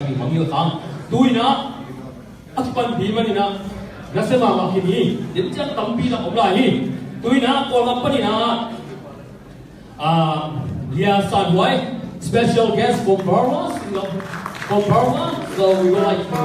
vì mọi người không tôi nó ắt pan phí mà nè nó sẽ mà khi đi đến chắc tấm phí là cũng lại tôi nó còn gặp cái nè Lia San White special guest from Burma so we would like to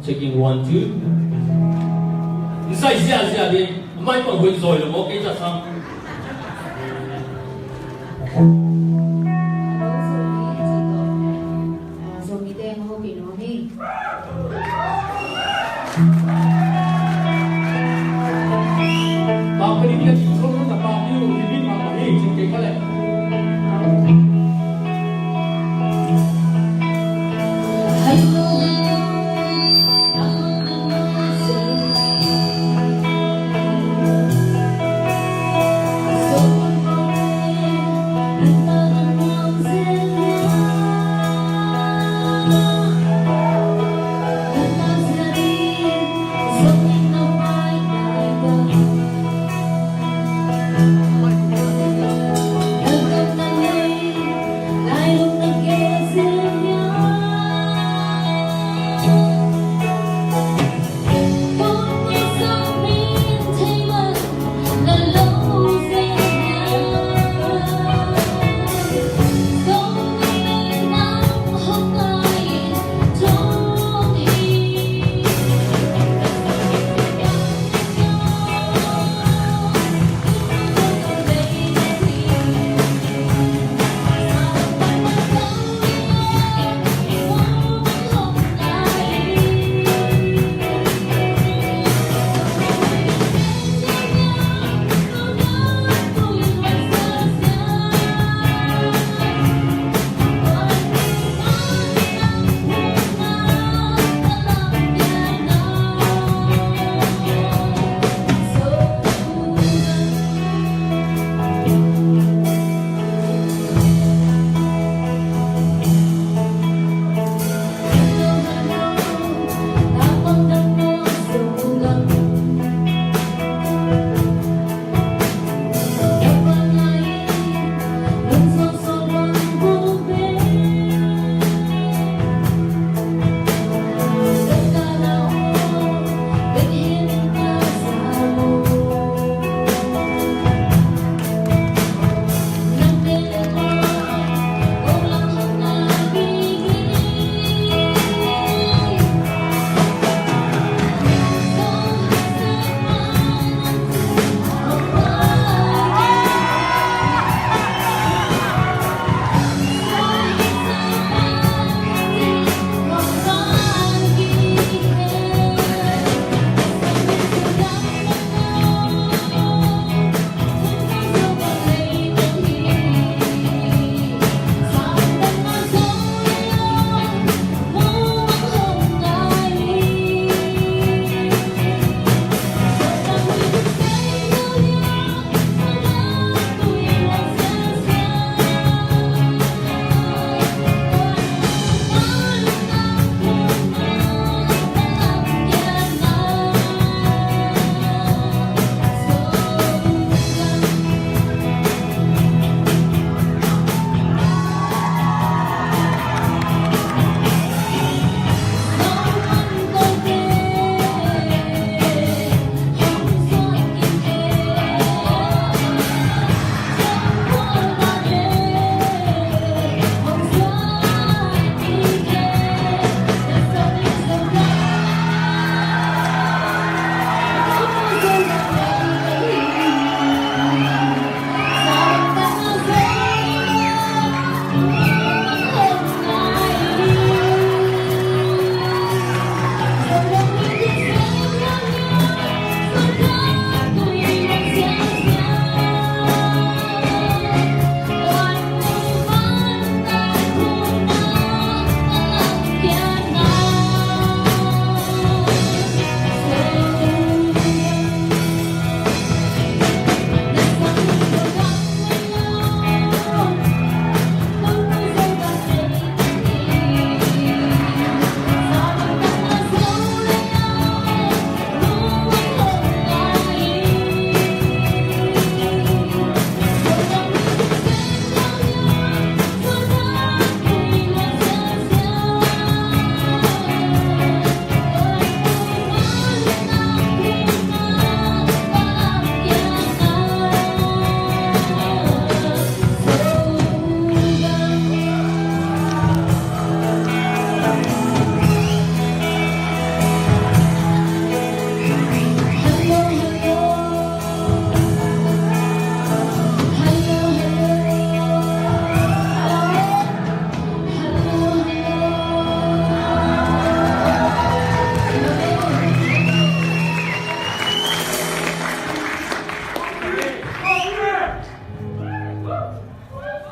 checking 1 2 sai xia đi mai còn quên rồi là có cái gì sao bao cái đi kia không có bao nhiêu thì biết mà đi trên cái này Hãy subscribe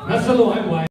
ငါဆက်လို့ဟိုင်ဝိုင်